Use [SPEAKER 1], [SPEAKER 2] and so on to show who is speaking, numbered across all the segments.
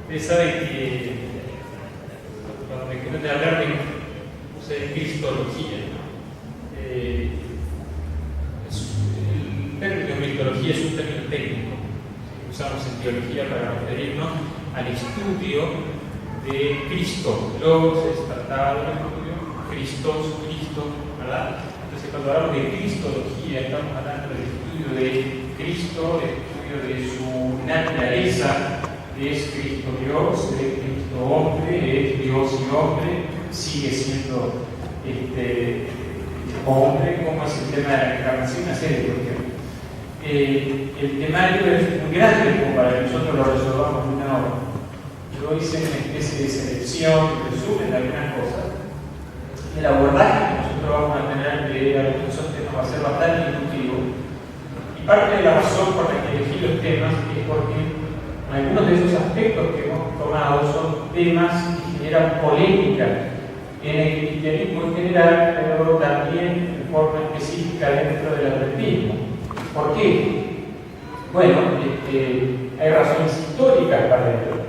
[SPEAKER 1] Ustedes saben que cuando me quieren hablar de cristología, el término cristología es un término técnico que usamos en teología para referirnos al estudio de Cristo. Logos es tratado, Christos, Cristo, ¿verdad? Entonces, cuando hablamos de cristología, estamos hablando del estudio de Cristo, del estudio de su naturaleza. Es Cristo Dios, es Cristo hombre, es Dios y hombre, sigue siendo hombre, como es el tema de la encarnación, una serie de cuestiones. El temario es muy grande como para que nosotros lo resolvamos en una hora. Yo hice una especie de selección, resumen de algunas cosas. El abordaje que nosotros vamos a tener de esos temas va a ser bastante intuitivo. Y parte de la razón por la que elegí los temas es porque algunos de esos aspectos que hemos tomado son temas que generan polémica en el cristianismo en general, pero también de forma específica dentro del adventismo. ¿Por qué? Bueno, hay razones históricas para ello.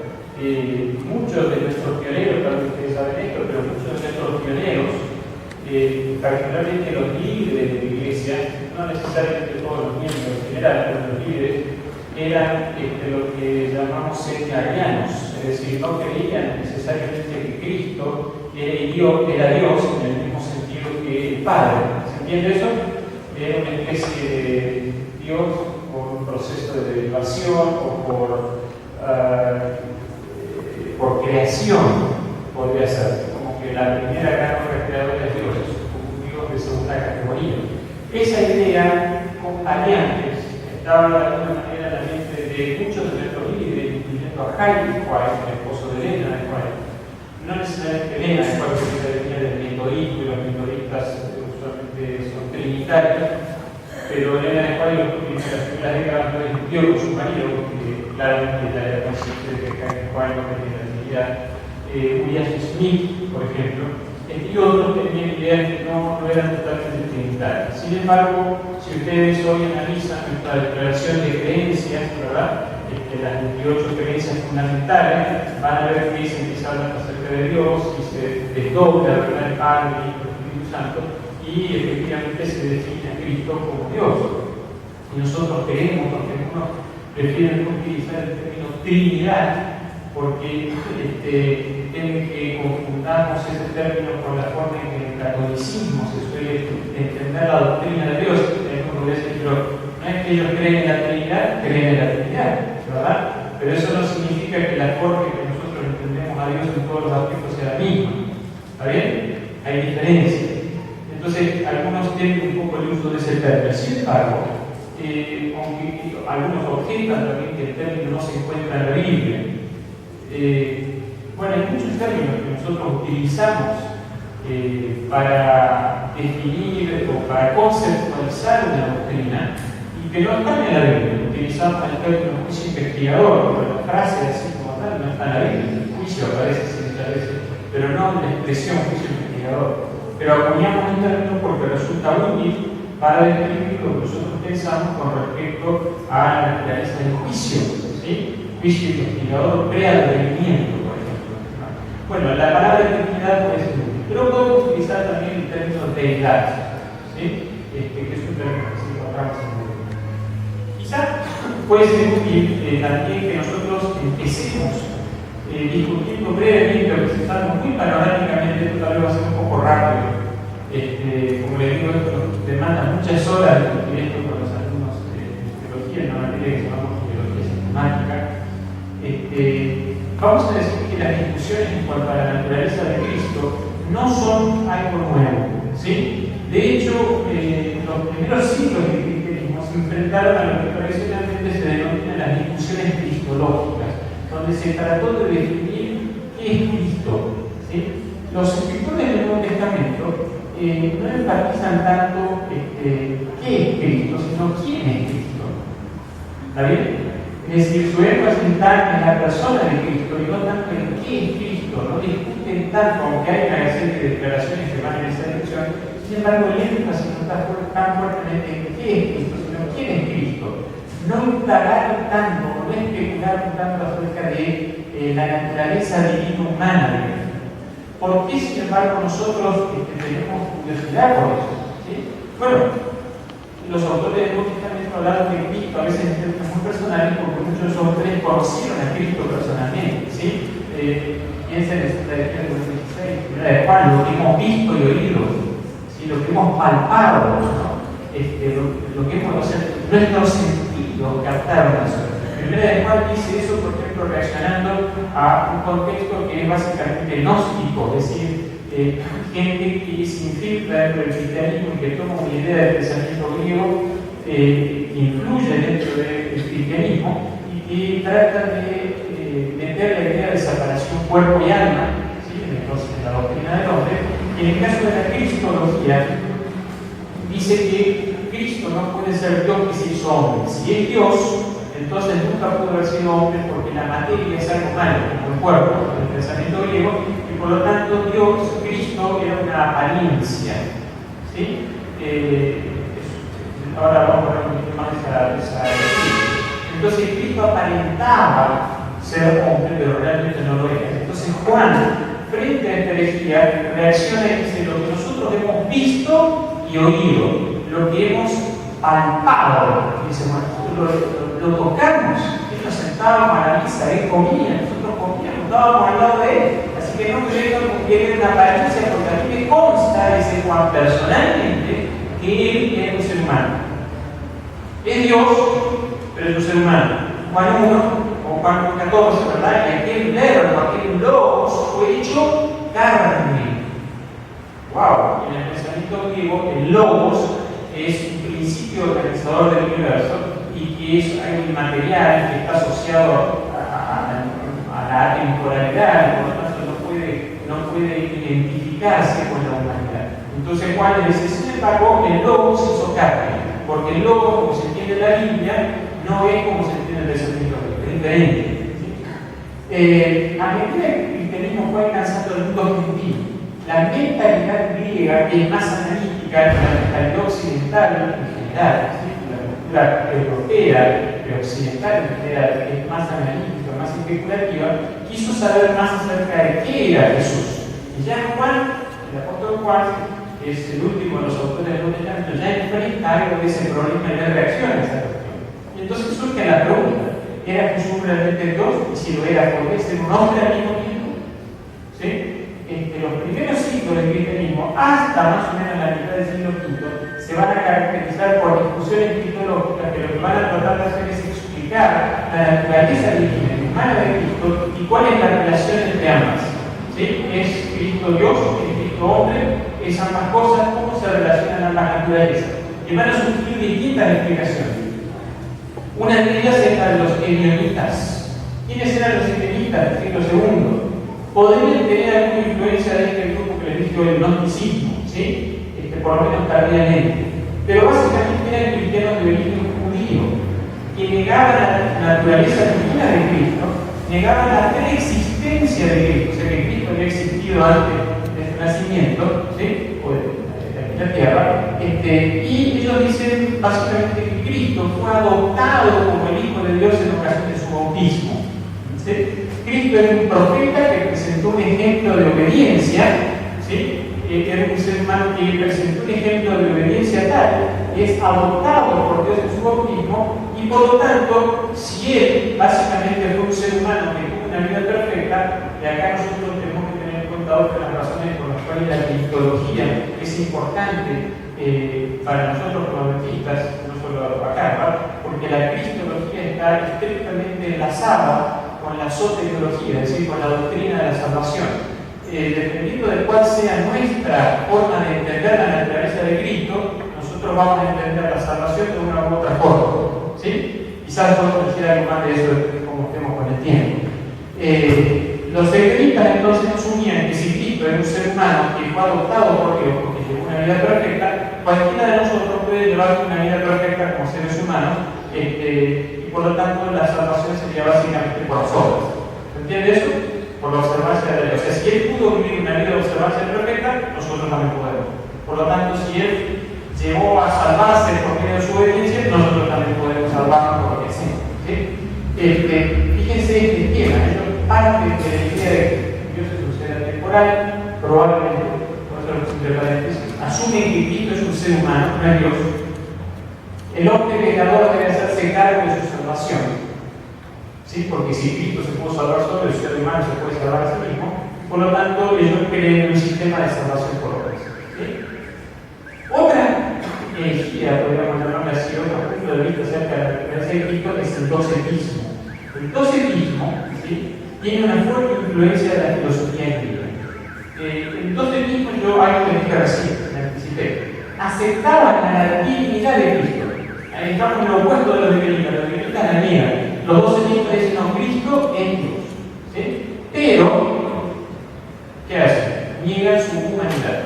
[SPEAKER 1] Muchos de nuestros pioneros, tal vez ustedes saben esto, pero muchos de nuestros pioneros, particularmente los líderes de la iglesia, no necesariamente todos los miembros en general, pero los líderes, eran lo que llamamos sectarianos, es decir, no creían necesariamente que Cristo era Dios en el mismo sentido que el Padre. ¿Se entiende eso? Era una especie de Dios por un proceso de derivación o por creación, podría ser, como que la primera carga creadora es Dios, un Dios de segunda categoría. Esa idea, con variantes, estaba de alguna manera en la mente de muchos de nuestros líderes, incluyendo a Jaime White, el esposo de Elena de White. No necesariamente Elena de White, porque ella venía del metodismo, y los metodistas usualmente son trinitarios, pero Elena de White, en las primeras décadas, no discutió con su marido, porque claramente ella era consciente de que Jaime White no tenía la idea. William Smith, por ejemplo, y otros tenían ideas que no eran totalmente trinitarias. Sin embargo, si ustedes hoy analizan nuestra declaración de creencias, ¿verdad? Las 28 creencias fundamentales, van a ver que se empieza hablando acerca de Dios y se desdobla, ¿verdad? El Padre, el Hijo, el Espíritu Santo, y efectivamente se define a Cristo como Dios. Y nosotros creemos, porque algunos prefieren utilizar el término Trinidad, porque temen que confundamos ese término con la forma en que el catolicismo se suele entender la doctrina de Dios. Pero no es que ellos creen en la Trinidad, creen en la Trinidad, ¿verdad? Pero eso no significa que la forma en que nosotros entendemos a Dios en todos los aspectos sea la misma. ¿Está bien? Hay diferencias. Entonces, algunos tienen un poco el uso de ese término. Sin embargo, aunque algunos objetan también que el término no se encuentra en la Biblia, bueno, hay muchos términos que nosotros utilizamos para definir o para conceptualizar una doctrina y que no están en la Biblia. Utilizamos el término juicio investigador, pero la frase así como tal no está en la Biblia. El juicio aparece muchas veces, pero no en la expresión juicio investigador. Pero acuñamos un término porque resulta útil para describir lo que nosotros pensamos con respecto a la naturaleza del juicio, ¿sí? Juicio investigador pre-advenimiento, por ejemplo. Bueno, la palabra Trinidad puede ser útil, pero podemos utilizar también el término deidad, ¿sí? Que es un término que se encontramos en la Biblia. Quizás puede ser útil también que nosotros empecemos discutiendo brevemente o presentando muy panorámicamente, esto tal vez va a ser un poco rápido. Como les digo, esto demanda muchas horas de discutir esto con los alumnos de teología, en una materia que llamamos teología sistemática. Vamos a decir que las discusiones en cuanto a la naturaleza de Cristo no son algo nuevo, ¿sí? De hecho, los primeros siglos del cristianismo se enfrentaron a lo que tradicionalmente se denominan las discusiones cristológicas, donde se trató de definir qué es Cristo, ¿sí? Los escritores del Nuevo Testamento no enfatizan tanto qué es Cristo, sino quién es Cristo. ¿Está bien? Es decir, su énfasis está en la persona de Cristo y no tanto en qué es Cristo. No discuten tanto, aunque hay una serie de declaraciones que van en esa dirección. Sin embargo, el énfasis no está tan fuertemente en qué es Cristo, sino quién es Cristo. No indagar tanto, no especular mirar un tanto acerca de la naturaleza divina humana de Cristo. ¿Por qué, sin embargo, nosotros tenemos curiosidad por eso? ¿Sí? Bueno, los autores de Nuevo Testamento hablaron de Cristo a veces en términos muy personales porque muchos autores conocieron a Cristo personalmente. ¿Sí? Piensen en la Ezequiel 16, primera de Juan, lo que hemos visto y oído, ¿sí? Lo que hemos palpado, ¿no? Lo que hemos, nuestros sentidos captaron eso. Primera de Juan dice eso, por ejemplo, reaccionando a un contexto que es básicamente gnóstico, es decir, gente que se infiltra dentro del cristianismo y que toma una idea del pensamiento griego que influye dentro del cristianismo y que trata de meter la idea de separación cuerpo y alma, ¿sí? En la doctrina del hombre. Y en el caso de la cristología, dice que Cristo no puede ser Dios que se hizo hombre. Si es Dios, entonces nunca pudo haber sido hombre porque la materia es algo malo, como el cuerpo, el pensamiento griego, y por lo tanto Dios, Cristo, era una apariencia. ¿Sí? Ahora vamos a ver un poquito más esa entonces Cristo aparentaba ser hombre, pero realmente no lo era. Entonces Juan, frente a esta herejía, reacciona y dice: lo que nosotros hemos visto y oído, lo que hemos palpado, dice, bueno, lo tocamos, ellos sentábamos a la mesa, él comía, nosotros comíamos, estábamos al lado de él, así que no creo que era una apariencia, porque a mí me consta, dice Juan personalmente, que él era un ser humano. Es Dios, pero es un ser humano. Juan 1 o Juan 14, ¿verdad? Y aquel verbo, aquel logos fue hecho carne. ¡Wow! En el pensamiento griego, el logos es un principio organizador del universo y que es algo inmaterial que está asociado a la temporalidad y por lo tanto no puede identificarse con la humanidad. Entonces Juan le dice: sin embargo, el logos se hizo carne, porque el logos, como se entiende en la Biblia, no es como se entiende en el pensamiento griego, es diferente. ¿Sí? A medida que el cristianismo fue alcanzando el mundo gentil, la mentalidad griega, que es más analítica, la mentalidad occidental en general, ¿sí? La cultura europea, pero occidental en general, que es más analítica, más especulativa, quiso saber más acerca de qué era Jesús. Y ya Juan, el apóstol Juan, que es el último de los autores del Nuevo Testamento, ya enfrenta algo de ese problema y ya reacciona a esa cuestión. Y entonces surge la pregunta: ¿era Jesús realmente Dios? Y si lo era, ¿por qué ser un hombre al mismo tiempo? ¿Sí? Los primeros siglos del cristianismo, hasta más o menos la mitad del siglo V, se van a caracterizar por discusiones cristológicas que lo que van a tratar de hacer es explicar la naturaleza divina y humana de Cristo y cuál es la relación entre ambas. ¿Sí? ¿Es Cristo Dios? ¿Es Cristo hombre? ¿Es ambas cosas? ¿Cómo se relacionan ambas naturalezas? Y van a surgir distintas explicaciones. Una de ellas es la de los helenistas. ¿Quiénes eran los helenistas del siglo II? Podrían tener alguna influencia de este grupo que les dije el gnosticismo, ¿sí? Por lo menos tardíamente. Pero básicamente eran cristianos de origen judío, que negaban la naturaleza divina de Cristo, negaban la preexistencia de Cristo, o sea que Cristo había existido antes de su nacimiento, ¿sí? O de la tierra, y ellos dicen básicamente que Cristo fue adoptado como el Hijo de Dios en ocasión de su bautismo. ¿Sí? Cristo era un profeta que presentó un ejemplo de obediencia, ¿sí? Era un ser humano que presentó un ejemplo de obediencia tal, que es adoptado por Dios en su bautismo, y por lo tanto, si él básicamente fue un ser humano que tuvo una vida perfecta, de acá nosotros tenemos que tener en cuenta otras razones por las cuales la cristología es importante para nosotros como adventistas, no solo acá, ¿verdad? Porque la cristología está estrictamente enlazada con la soteriología, es decir, con la doctrina de la salvación. Dependiendo de cuál sea nuestra forma de entender la naturaleza de Cristo, nosotros vamos a entender la salvación de una u otra forma. ¿Sí? Quizás podemos decir algo más de eso como estemos con el tiempo. Los helenistas entonces asumían que si Cristo era un ser humano que fue adoptado por Dios porque llevó una vida perfecta, cualquiera de nosotros puede llevar una vida perfecta como seres humanos, y por lo tanto la salvación sería básicamente por las obras. ¿Se entiende eso? Por la observancia de la ley. O sea, si él pudo vivir una vida de observancia perfecta, nosotros también podemos. Por lo tanto, si él llegó a salvarse por medio de su obediencia, nosotros también podemos salvarnos por lo que sea. ¿Sí? de la idea de que Dios es un ser temporal, probablemente, entre paréntesis, asumen que Cristo es un ser humano, no es Dios. El hombre pecador debe hacerse cargo de su salvación. ¿Sí? Porque si Cristo se pudo salvar solo, el ser humano se puede salvar a sí mismo. Por lo tanto, ellos creen en un sistema de salvación por obras. ¿Sí? Otra herejía, podríamos llamarla así, otro punto de vista acerca de la referencia de Cristo es el docetismo. El docetismo, ¿sí?, tiene una fuerte influencia de la filosofía griega. El docetismo, yo algo que dije recién, me anticipé, aceptaban la divinidad de Cristo. Ahí estamos en lo opuesto de los divinistas. Los divinistas la niegan. Los docetistas dicen, no, Cristo es Dios. ¿Sí? Pero, ¿qué hacen? Niegan su humanidad.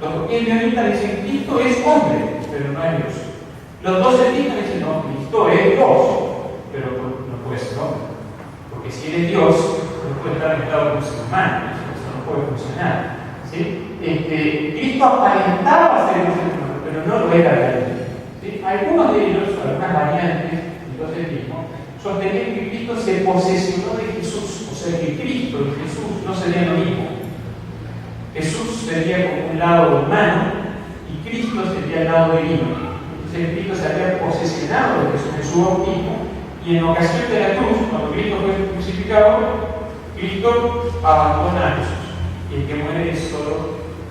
[SPEAKER 1] Los divinistas dicen, Cristo es hombre, pero no es Dios. Los docetistas dicen, no, Cristo es Dios, pero no puede ser hombre. Porque si él es Dios, no puede estar en estado como ser humano, eso no puede funcionar. ¿Sí? Cristo aparentaba ser Dios, pero no lo era realmente. ¿Sí? Algunos de ellos, algunas variantes del docetismo, sostenían que Cristo se posesionó de Jesús, o sea que Cristo y Jesús no serían lo mismo. Jesús sería como un lado humano y Cristo sería el lado divino. Entonces Cristo se había posesionado de Jesús en su bautismo y en ocasión de la cruz, cuando Cristo fue crucificado, Cristo abandona a Jesús y el que muere es solo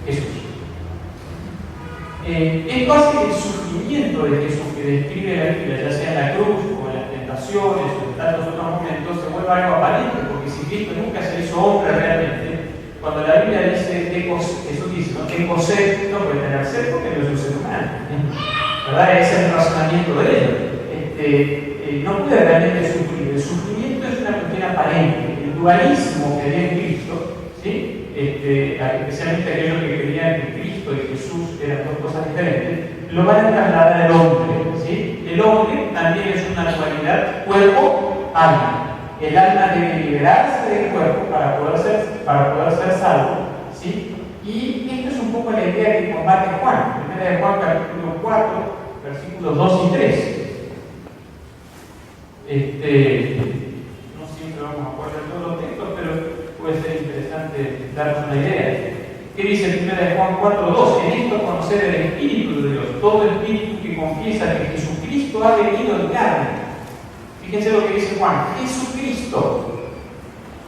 [SPEAKER 1] Jesús. Esto hace que el sufrimiento de Jesús que describe la Biblia, ya sea en la cruz o en las tentaciones o en tantos otros momentos, se vuelva algo aparente, porque si Cristo nunca se hizo hombre realmente, cuando la Biblia dice Jesús dice, ¿no?, tengo sed, no puede tener sed porque no es un ser humano. ¿Verdad? Ese es el razonamiento de ellos. No puede realmente sufrir. El sufrimiento es una cuestión aparente. El dualismo que había en Cristo, ¿sí?, especialmente aquellos que creían que Cristo y Jesús eran dos cosas diferentes, lo van a trasladar al hombre. ¿Sí? El hombre también es una dualidad cuerpo-alma. El alma debe liberarse del cuerpo para poder ser salvo. ¿Sí? Y esta es un poco la idea que combate Juan. Primera de Juan, capítulo 4, versículos 2 y 3. No siempre vamos a poner todos los textos, pero puede ser interesante darnos una idea. ¿Qué dice Primera de Juan 4:2? En esto conocer el Espíritu de Dios, todo espíritu que confiesa que Jesucristo ha venido en carne. Fíjense lo que dice Juan: Jesucristo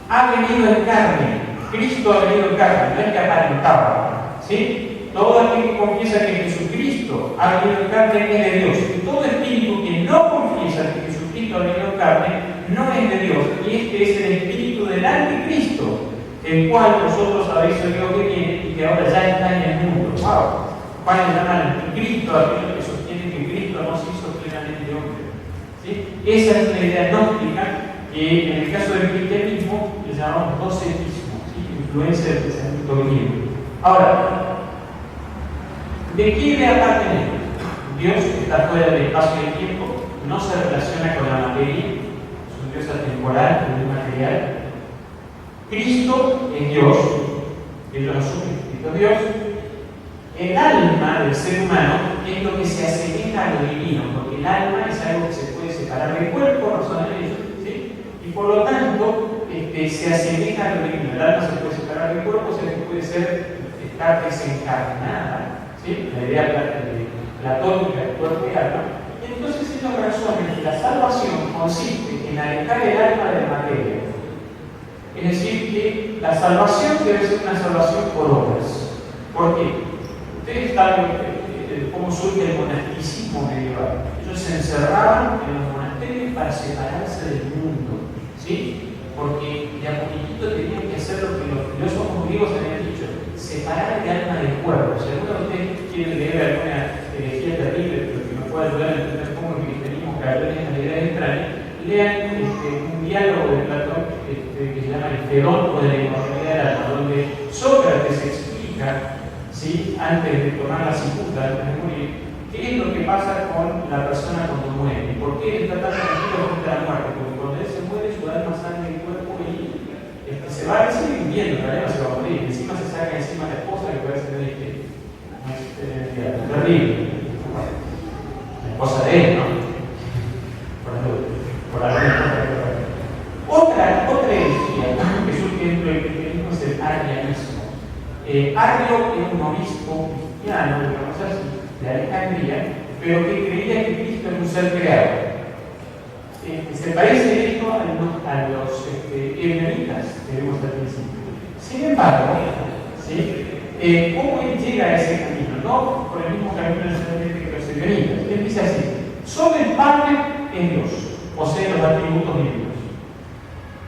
[SPEAKER 1] ha venido en carne. Cristo ha venido en carne, no es que aparentaba. ¿Sí? Todo aquel que confiesa que Jesucristo ha venido en carne es de Dios. Y todo espíritu que no confiesa que Jesucristo ha venido en carne no es de Dios. Y este es el espíritu del anticristo, el cual vosotros habéis oído que viene y que ahora ya está en el mundo. ¡Wow! Juan le llama al anticristo a aquellos que sostienen que Cristo no se hizo plenamente hombre. ¿Sí? Esa es la idea gnóstica que en el caso del cristianismo le llamamos docetismo, ¿sí?, influencia del pensamiento griego. Ahora, ¿de qué idea parten ellos? Dios está fuera del espacio y del tiempo, no se relaciona con la materia, es un Dios atemporal, un Dios material. Cristo es Dios, ellos asumen que Cristo es Dios. El alma del ser humano es lo que se asemeja a lo divino, porque el alma es algo que se puede separar del cuerpo, razonan ellos, ¿sí? Y por lo tanto se asemeja a lo divino. El alma se puede separar del cuerpo, o sea que puede estar desencarnada, ¿sí?, la idea platónica del cuerpo y alma. Y entonces ellos razonan que la salvación consiste en alejar el alma de la materia. Es decir, que la salvación debe ser una salvación por obras. ¿Por qué? Ustedes saben cómo surge el monasticismo medieval. Ellos se encerraban en los monasterios para separarse del mundo, ¿sí? Porque de a poquitito tenían que hacer lo que los filósofos griegos habían dicho: separar el alma del cuerpo. Si alguno de ustedes quiere leer alguna herejía terrible, pero que nos pueda ayudar a entender cómo el cristianismo cayó en esta idea extraña, lean un diálogo de Platón que se llama El Fedón o de la inmortalidad del alma, donde Sócrates explica, ¿sí?, antes de tomar la cicuta, antes de morir, qué es lo que pasa con la persona cuando muere y por qué él está tan tranquilo frente a la muerte. Porque cuando él se muere, su alma sale del cuerpo y se va a seguir viviendo, en realidad no se va a morir. Encima se saca encima la esposa, que parece que es terrible. La esposa de él, ¿no? Por la otra herejía que surge Arrio era un obispo cristiano, digamos así, de Alejandría, pero que creía que Cristo era un ser creado. Se parece esto a los ebionitas que vimos al principio. Sin embargo, ¿sí? ¿Cómo él llega a ese camino? No por el mismo camino necesariamente que los ebionitas. Él dice así: solo el Padre es Dios, posee los atributos divinos.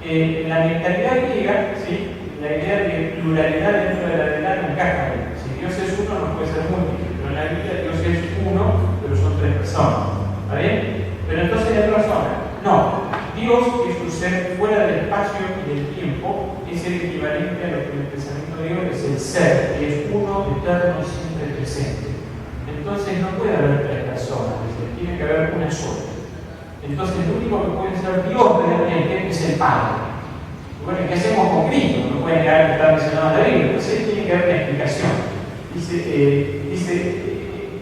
[SPEAKER 1] En la mentalidad griega, ¿sí? La idea de pluralidad dentro de la deidad no encaja ahí. Si Dios es uno, no puede ser múltiple, pero en la Biblia Dios es uno, pero son tres personas. ¿Está bien? Pero entonces hay razón. No, Dios es un ser fuera del espacio y del tiempo, es el equivalente a lo que en el pensamiento griego es el ser, que es uno, eterno, siempre presente. Entonces no puede haber tres personas, tiene que haber una sola. Entonces el único que puede ser Dios realmente es el Padre. Bueno, ¿qué hacemos con Cristo? No puede negar que está mencionado en la Biblia, entonces tiene que haber una explicación. Dice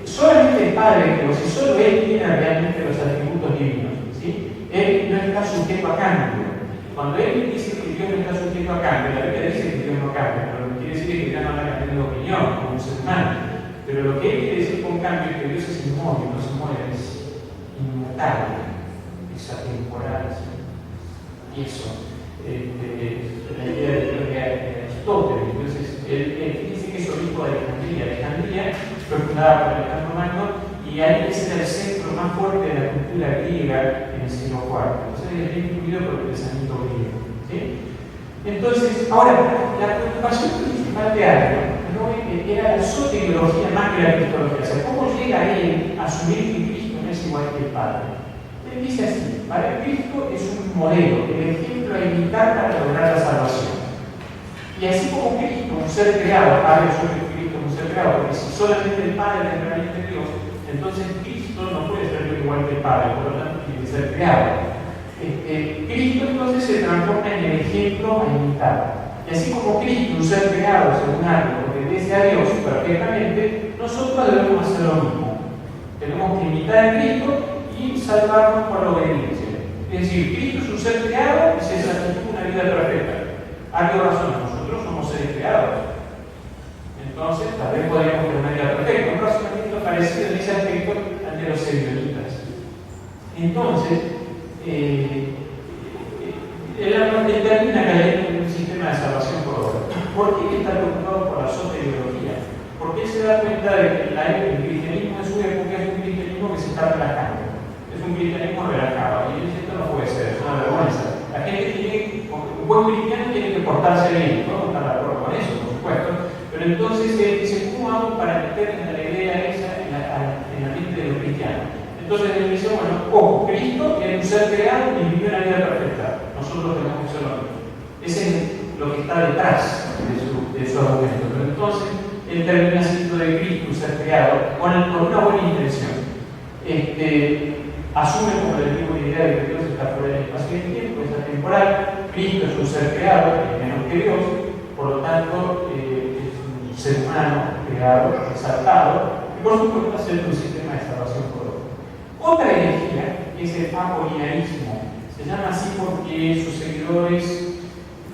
[SPEAKER 1] solamente el Padre, pero si solo Él tiene realmente los atributos divinos, ¿sí? Él no está sujeto a cambio. Cuando Él dice que Dios no está sujeto a cambio, la Biblia dice que Dios no cambia, pero lo que quiere decir es que Dios no anda cambiando de opinión como un ser humano. Pero lo que Él quiere decir con cambio es que Dios es inmóvil, no se mueve, es inmutable, es atemporal. Y eso. La idea de Aristóteles. Entonces, él dice que es obispo de Alejandría. Alejandría fue fundada por Alejandro Magno y ahí es el centro más fuerte de la cultura griega en el siglo IV. Entonces, es influido por el pensamiento griego. ¿Sí? Entonces, ahora, la preocupación principal de Arrio era la soteriología más que la cristología. O sea, ¿cómo llega él a asumir que Cristo no es igual que el Padre? Él dice así: para Cristo es un modelo, el ejemplo a imitar para lograr la salvación. Y así como Cristo, un ser creado, habla sobre Cristo, un ser creado, porque si solamente el Padre es realmente Dios, entonces Cristo no puede ser igual que el Padre, por lo tanto tiene que ser creado. Cristo entonces se transforma en el ejemplo a imitar. Y así como Cristo, un ser creado según algo, que obedece a Dios perfectamente, nosotros debemos hacer lo mismo. Tenemos que imitar a Cristo y salvarnos por la obediencia. Es decir, Cristo es un ser creado y se satisface una vida perfecta. ¿A qué razón? Nosotros somos seres creados. Entonces, tal vez podríamos tener una vida perfecta. Un razonamiento parecido en ese aspecto al de los ebionitas. Entonces, él termina cayendo en un sistema de salvación por obra. ¿Por qué está preocupado por la soteriología? Porque él se da cuenta de que el cristianismo en su época es un cristianismo que se está relajando. Es un cristianismo relajado. Y él dice: esto no puede ser, es una vergüenza. La gente un buen cristiano tiene que portarse bien. No estar de acuerdo con eso, por supuesto. Pero entonces él dice: ¿cómo hago para meter en la idea esa en la mente de los cristianos? Entonces él dice: bueno, ojo, Cristo es un ser creado y vivió una vida perfecta. Nosotros tenemos que ser lo mismo. Ese es lo que está detrás de su argumento. Pero entonces él termina siendo de Cristo un ser creado con una buena intención. Asume como le digo la idea de que Dios está fuera del espacio y del tiempo, es atemporal. Cristo es un ser creado, es menos que Dios, por lo tanto es un ser humano creado, exaltado, y por supuesto hacer un sistema de salvación por otro. Otra herejía es el apolinarismo. Se llama así porque sus seguidores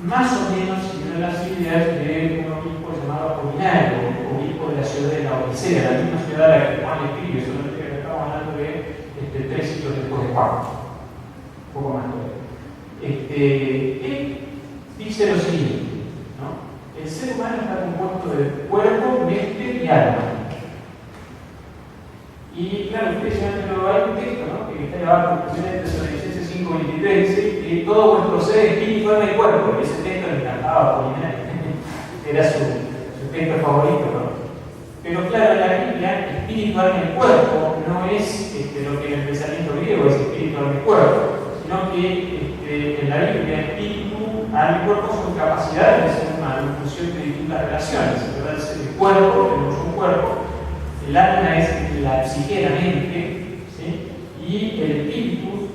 [SPEAKER 1] más o menos siguieron las ideas de un obispo llamado Apolinario, obispo de la ciudad de la Odisea, la misma ciudad a la que Juan escribe, solamente que estamos hablando de 3 siglos después de Juan, un poco más todavía. Él dice lo siguiente, ¿no? El ser humano está compuesto de cuerpo, mente y alma. Y claro, ustedes hay un texto, ¿no?, que está ahí abajo, en Tesalonicenses 5:23, dice que todo vuestro ser es espíritu, alma y cuerpo. Y ese texto le encantaba a Apolinario, era su texto favorito, ¿no? Pero claro, en la Biblia, espíritu, alma y cuerpo no es lo que en el pensamiento griego es espíritu, alma y cuerpo, sino que en la Biblia espíritu, alma y cuerpo son capacidades del ser humano en función de distintas relaciones. ¿Verdad? El cuerpo, tenemos un cuerpo, el alma es la psique, la mente, ¿sí? Y el espíritu,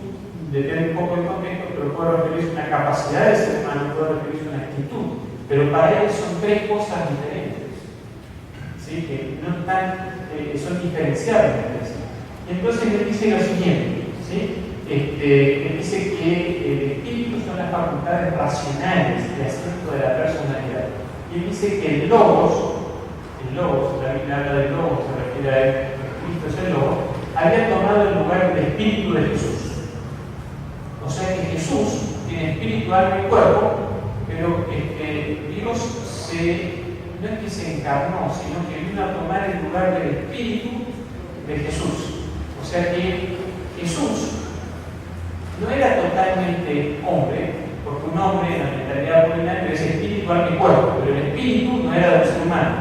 [SPEAKER 1] depende un poco del contexto, pero puede referirse a una capacidad del ser humano, puede referirse a una actitud. Pero para él son 3 cosas diferentes, ¿sí? Que no están, son diferenciables entre sí. Entonces él dice lo siguiente, ¿sí? Él dice que el espíritu son las facultades racionales de asunto de la personalidad. Y y dice que el Logos, la Biblia habla del Logos, se refiere a él, Cristo es el Logos, había tomado el lugar del Espíritu de Jesús. O sea que Jesús tiene espíritu, alma y cuerpo, pero Dios no es que se encarnó, sino que vino a tomar el lugar del Espíritu de Jesús. O sea que Jesús no era totalmente hombre, porque un hombre en la mentalidad ordinaria es espíritu, alma y cuerpo, pero el espíritu no era del ser humano,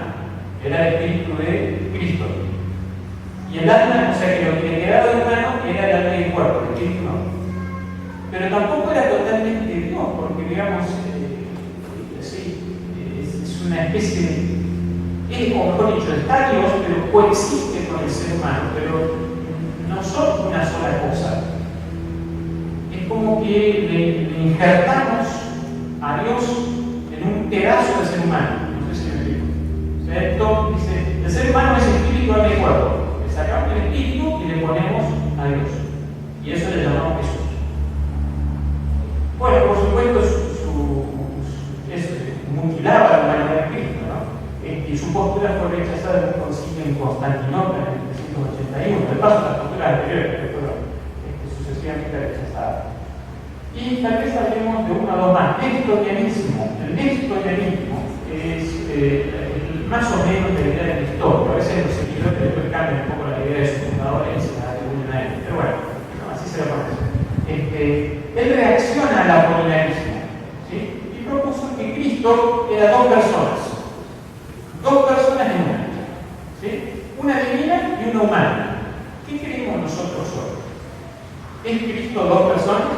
[SPEAKER 1] era el espíritu de Cristo. Y el alma, o sea que lo que le quedaba de humano era el alma y el cuerpo, el espíritu no. Pero tampoco era totalmente Dios, porque digamos, es una especie de, o mejor dicho, está Dios, pero coexiste con el ser humano, pero no son una sola cosa. Es como que le injertamos a Dios en un pedazo de ser humano. No sé si me explico. O sea, esto dice, el ser humano es espíritu, alma y cuerpo. Le sacamos el espíritu y le ponemos a Dios. Y eso le llamamos Jesús. Bueno, por supuesto, mutilaba la humanidad de Cristo, ¿no? Y su postura fue rechazada en un concilio en Constantinopla en 381. De paso, las posturas anteriores que fueron sucesivamente rechazadas. Y tal vez hablemos de uno o dos más. Nestorianismo. El nestorianismo es más o menos la idea del historia. A veces los seguidores después cambian un poco la idea de sus fundadores y se la atribuyen a él. Pero bueno, así se lo conoce. Él reacciona al apolinarismo, ¿sí? Y propuso que Cristo era dos personas en una, ¿sí? Una divina y una humana. ¿Qué creemos nosotros hoy? ¿Es Cristo dos personas?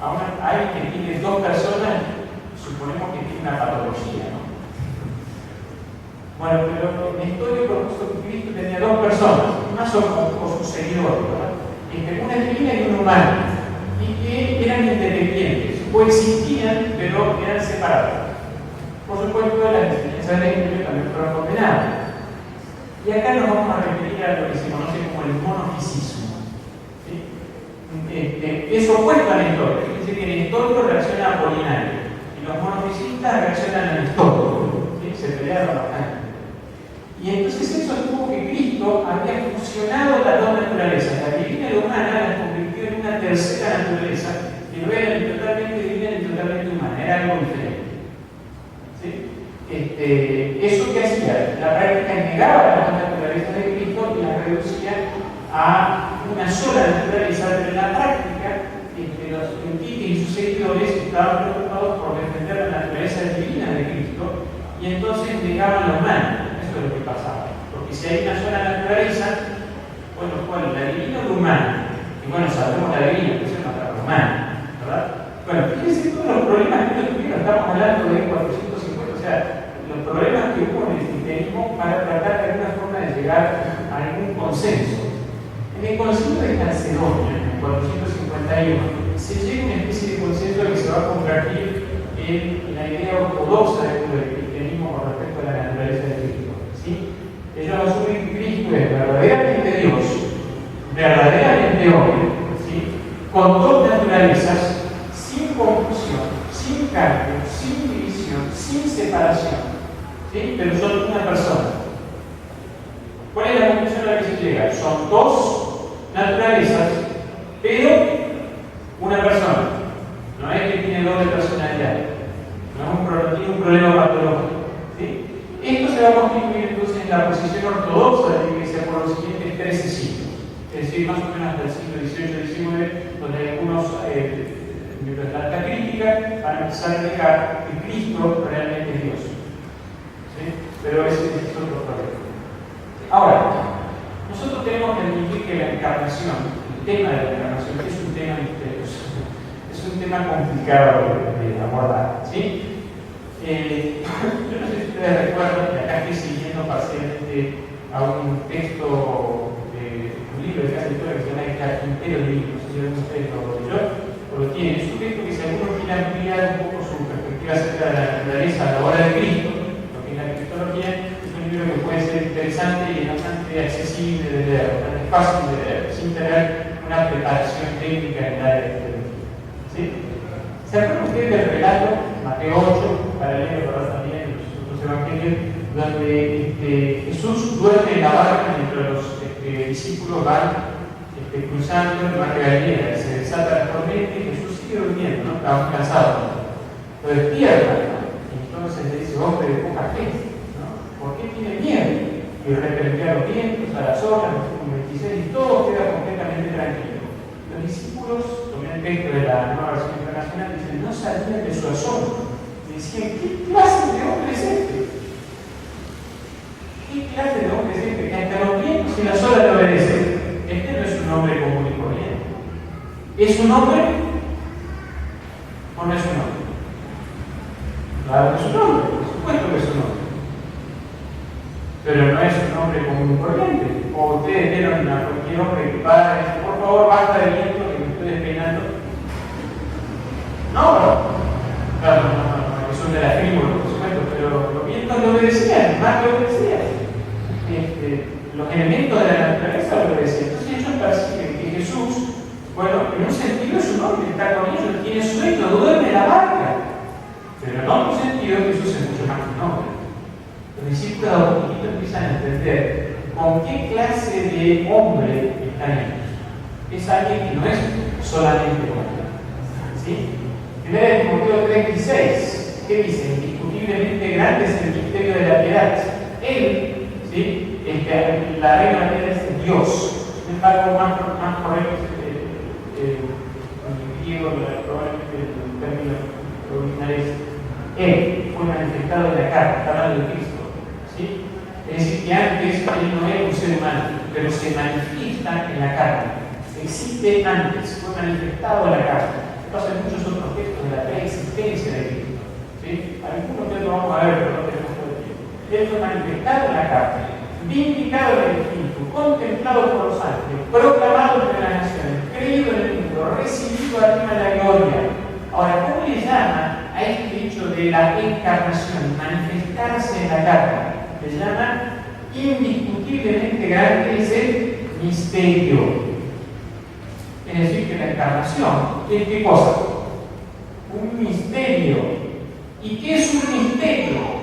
[SPEAKER 1] Ahora, alguien que tiene dos personas, suponemos que tiene una patología, ¿no? Bueno, pero Nestorius propuso que Cristo tenía dos personas, más o sus seguidores, ¿verdad? Una divina y una humana, y que eran independientes, coexistían, pero eran separados. Por supuesto, las enseñanzas de Nestorius también fueron condenadas. Y acá nos vamos a referir a lo que se conoce como el monofisismo. ¿Sí? Es opuesto a Nestorius. Dice que Nestorius reacciona a Apolinario, y los monofisistas reaccionan a Nestorius. ¿Sí? Se pelearon bastante. Y entonces eso tuvo que Cristo había fusionado las dos naturalezas, la divina y la humana, las convirtió en una tercera naturaleza, que no era ni totalmente divina ni totalmente humana, era algo diferente. ¿Sí? Eso que hacía, la práctica negaba las dos naturalezas de Cristo y las reducía a una sola naturaleza, pero en la práctica los Quique y sus seguidores estaban preocupados por defender la naturaleza divina de Cristo y entonces negaban la humana. Eso es lo que pasaba. Porque si hay una sola naturaleza, bueno, ¿cuál? La divina o la humana. Y bueno, sabemos la divina, pues es la humana, ¿verdad? Bueno, fíjense todos los problemas que ellos tuvieron. Estamos hablando de 450, o sea, los problemas que hubo en el cristianismo para tratar de alguna forma de llegar a algún consenso. En el concilio de Calcedonia, en el 451, se llega a una especie de consenso que se va a convertir en la idea ortodoxa del cristianismo con respecto a la naturaleza de Cristo. ¿Sí? Ellos asumen que Cristo es verdaderamente Dios, verdaderamente hombre, ¿sí? Con dos naturalezas, sin confusión, sin cambio, sin división, sin separación, ¿sí? Pero son una persona. ¿Cuál es la conclusión a la que se llega? Son dos naturalezas, pero una persona. No es que tiene doble personalidad, no tiene un problema patológico. ¿Sí? Esto se va a constituir entonces en la posición ortodoxa de la Iglesia por los siguientes 13 siglos, es decir, más o menos hasta el siglo XVIII-XIX, donde algunos miembros de la alta crítica van a empezar a negar que Cristo realmente es Dios. ¿Sí? Pero ese es otro problema. Ahora, nosotros tenemos que admitir que la encarnación, el tema de la encarnación, es un tema misterioso, es un tema complicado de abordar. ¿Sí? Yo no sé si ustedes recuerdan que acá estoy siguiendo parcialmente a un texto de un libro de casi todo que se llama El Carpintero de Libros. No sé si alguno de ustedes lo leyó o lo tiene. Es un texto que si alguno quiere ampliar un poco su perspectiva acerca de la naturaleza a la hora de Cristo, lo que es la cristología, es un libro que puede ser interesante y bastante accesible de leer, bastante fácil de leer, sin tener una preparación técnica en la área de teología. ¿Sí? ¿Se acuerdan ustedes del relato, Mateo 8, para leer también los otros evangelios, donde Jesús duerme en la barca mientras los discípulos van cruzando el mar de Galilea, se desata la tormenta y Jesús sigue durmiendo, ¿no? Está muy cansado. Lo despierta, ¿no? Y entonces le dice, hombre de poca fe, ¿no? ¿Por qué tiene miedo? Y reprendía a los vientos, a las olas, versículo 26, y todo queda completamente tranquilo. Los discípulos, tomé el texto de la Nueva Versión Internacional, dicen, no salían de su asombro. Decían, ¿qué clase de hombre es este? ¿Qué clase de hombre es este? Que hasta los vientos y las olas le obedecen. Este no es un hombre común y corriente. ¿Es un hombre o no es un hombre? Claro que es un hombre, por supuesto que es un hombre. Pero no es un hombre común y corriente. O ustedes vieron a cualquier hombre que para y dice, por favor, basta de viento que me estoy despeinando. No, claro, no, son de la frívola, por supuesto, pero los vientos lo obedecían, más lo obedecían. Los elementos de la naturaleza lo obedecían. Entonces ellos perciben que Jesús, bueno, en un sentido es un hombre, está con ellos, tiene sueño, duerme en la barca. Pero en otro sentido Jesús es mucho más que un hombre. Los discípulos de a poquito empiezan a entender con qué clase de hombre están ellos. Es alguien que no es solamente hombre. ¿Sí? Primera de Timoteo 3:16, ¿qué dice? Indiscutiblemente grande es el misterio de la piedad. Él, ¿sí? La reina de la piedad es Dios. Sin embargo, más correcto en griego, probablemente el término original es Él, fue manifestado en la carne, está hablando de Cristo. ¿Sí? Es decir, que antes Él no era un ser humano, pero se manifiesta en la carne. Existe antes, fue manifestado en la carne. Pasa en muchos otros textos de la preexistencia de Cristo. ¿Sí? Algunos de ellos vamos a ver, pero no tenemos todo el tiempo. Él fue manifestado en la carne, vindicado en el Espíritu, contemplado por los ángeles, proclamado entre las naciones, creído en el mundo, recibido arriba en la gloria. Ahora, ¿cómo le llama a este hecho de la encarnación, manifestarse en la carne? Le llama indiscutiblemente grande, es el misterio. Es decir, que la encarnación es ¿qué cosa? Un misterio. ¿Y qué es un misterio?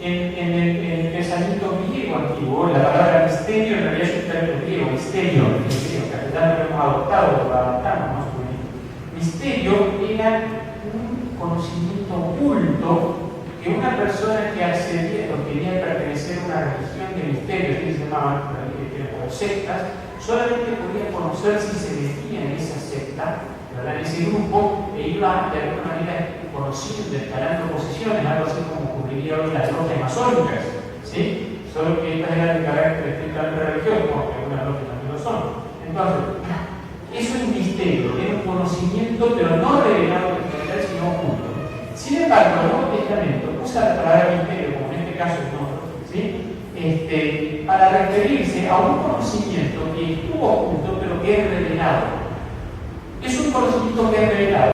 [SPEAKER 1] En el pensamiento griego antiguo, la palabra misterio en realidad es un término griego, misterio, en castellano lo hemos adoptado, lo adaptamos más o menos. Misterio era un conocimiento oculto que una persona que accedía o quería pertenecer a una religión de misterio, que se llamaban sectas, solamente podía conocer si se metía en esa secta, ¿verdad? En ese grupo, e iba de alguna manera conociendo, escalando posiciones, algo así como ocurriría hoy en las logias masónicas, ¿sí? Solo que estas eran de carácter estrictamente religioso, como que algunas logias también lo son. Entonces, eso es un misterio, es un conocimiento, pero no revelado en general, sino oculto. Sin embargo, el Nuevo Testamento usa la palabra misterio, como en este caso es otro, ¿sí? Para referirse a un conocimiento que estuvo oculto, pero que es revelado. Es un conocimiento que es revelado.